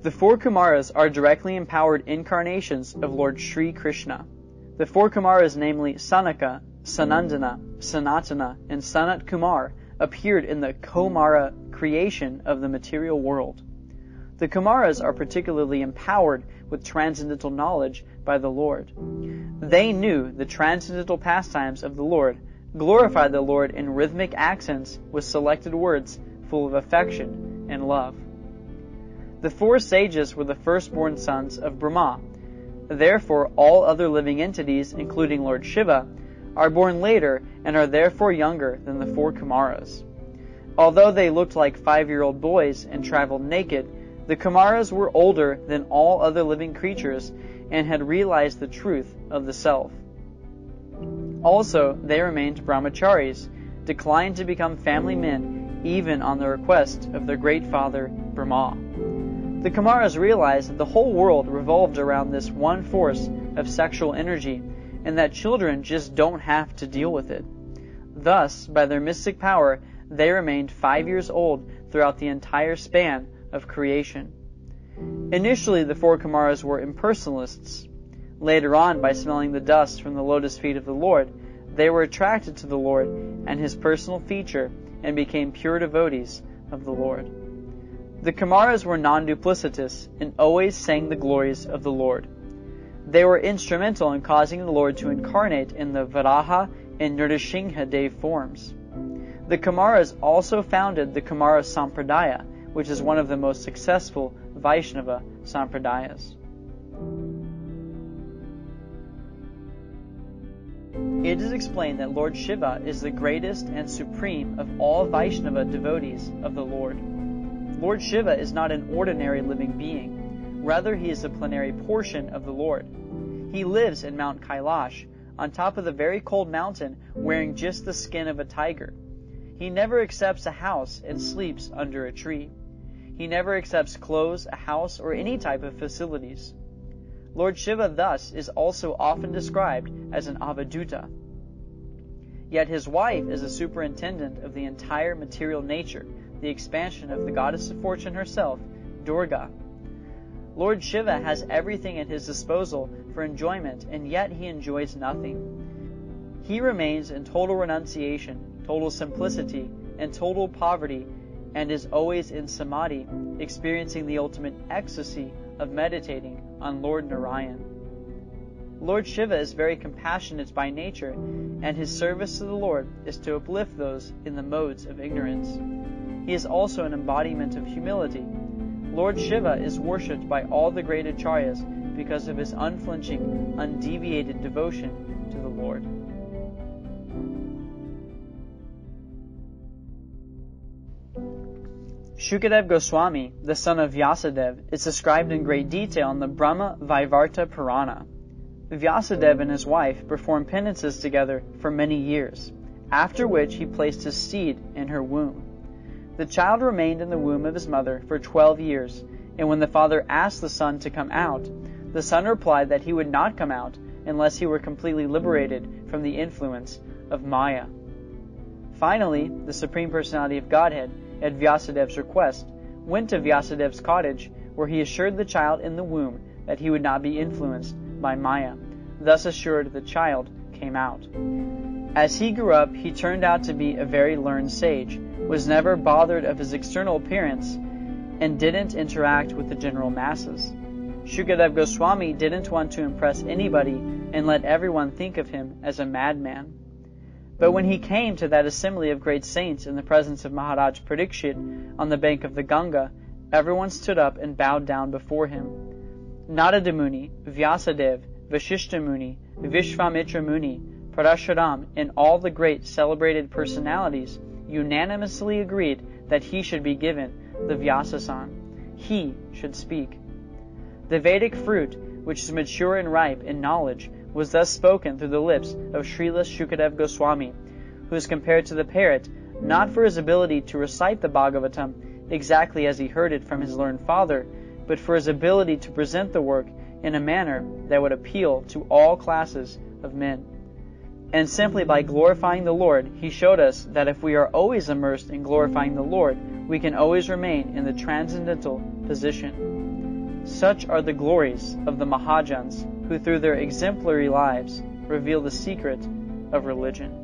The four Kumaras are directly empowered incarnations of Lord Sri Krishna. The four Kumaras, namely Sanaka, Sanandana, Sanatana, and Sanat Kumar, appeared in the Komara creation of the material world. The Kumaras are particularly empowered with transcendental knowledge by the Lord. They knew the transcendental pastimes of the Lord, glorified the Lord in rhythmic accents with selected words full of affection and love. The four sages were the firstborn sons of Brahma. Therefore, all other living entities, including Lord Shiva, are born later and are therefore younger than the four Kumaras. Although they looked like 5-year-old boys and traveled naked, the Kumaras were older than all other living creatures and had realized the truth of the self. Also, they remained brahmacharis, declined to become family men even on the request of their great father Brahma. The Kumaras realized that the whole world revolved around this one force of sexual energy and that children just don't have to deal with it. Thus, by their mystic power, they remained 5 years old throughout the entire span of creation. Initially, the four Kumaras were impersonalists. Later on, by smelling the dust from the lotus feet of the Lord, they were attracted to the Lord and His personal feature and became pure devotees of the Lord. The Kumaras were non-duplicitous and always sang the glories of the Lord. They were instrumental in causing the Lord to incarnate in the Varaha and Nrsimha Dev forms. The Kumaras also founded the Kumara Sampradaya, which is one of the most successful Vaishnava Sampradayas. It is explained that Lord Shiva is the greatest and supreme of all Vaishnava devotees of the Lord. Lord Shiva is not an ordinary living being. Rather, he is a plenary portion of the Lord. He lives in Mount Kailash, on top of the very cold mountain, wearing just the skin of a tiger. He never accepts a house and sleeps under a tree. He never accepts clothes, a house, or any type of facilities. Lord Shiva thus is also often described as an avaduta. Yet his wife is a superintendent of the entire material nature, the expansion of the goddess of fortune herself, Durga. Lord Shiva has everything at his disposal for enjoyment, and yet he enjoys nothing. He remains in total renunciation, total simplicity, and total poverty, and is always in samadhi, experiencing the ultimate ecstasy of meditating on Lord Narayan. Lord Shiva is very compassionate by nature, and his service to the Lord is to uplift those in the modes of ignorance. He is also an embodiment of humility. Lord Shiva is worshipped by all the great acharyas because of his unflinching, undeviated devotion to the Lord. Shukadev Goswami, the son of Vyasadeva, is described in great detail in the Brahma Vaivarta Purana. Vyasadeva and his wife performed penances together for many years, after which he placed his seed in her womb. The child remained in the womb of his mother for 12 years, and when the father asked the son to come out, the son replied that he would not come out unless he were completely liberated from the influence of Maya. Finally, the Supreme Personality of Godhead, at Vyasadev's request, went to Vyasadev's cottage, where he assured the child in the womb that he would not be influenced by Maya. Thus assured, the child came out. As he grew up, he turned out to be a very learned sage, was never bothered of his external appearance, and didn't interact with the general masses. Shukadev Goswami didn't want to impress anybody and let everyone think of him as a madman. But when he came to that assembly of great saints in the presence of Maharaj Parikshit on the bank of the Ganga, everyone stood up and bowed down before him. Narada Muni, Vyasadeva, Vashishta Muni, Vishvamitra Muni, Parashuram, and all the great celebrated personalities unanimously agreed that he should be given the Vyasasan. He should speak. The Vedic fruit, which is mature and ripe in knowledge, was thus spoken through the lips of Srila Shukadev Goswami, who is compared to the parrot, not for his ability to recite the Bhagavatam exactly as he heard it from his learned father, but for his ability to present the work in a manner that would appeal to all classes of men. And simply by glorifying the Lord, he showed us that if we are always immersed in glorifying the Lord, we can always remain in the transcendental position. Such are the glories of the Mahajans, who through their exemplary lives reveal the secret of religion.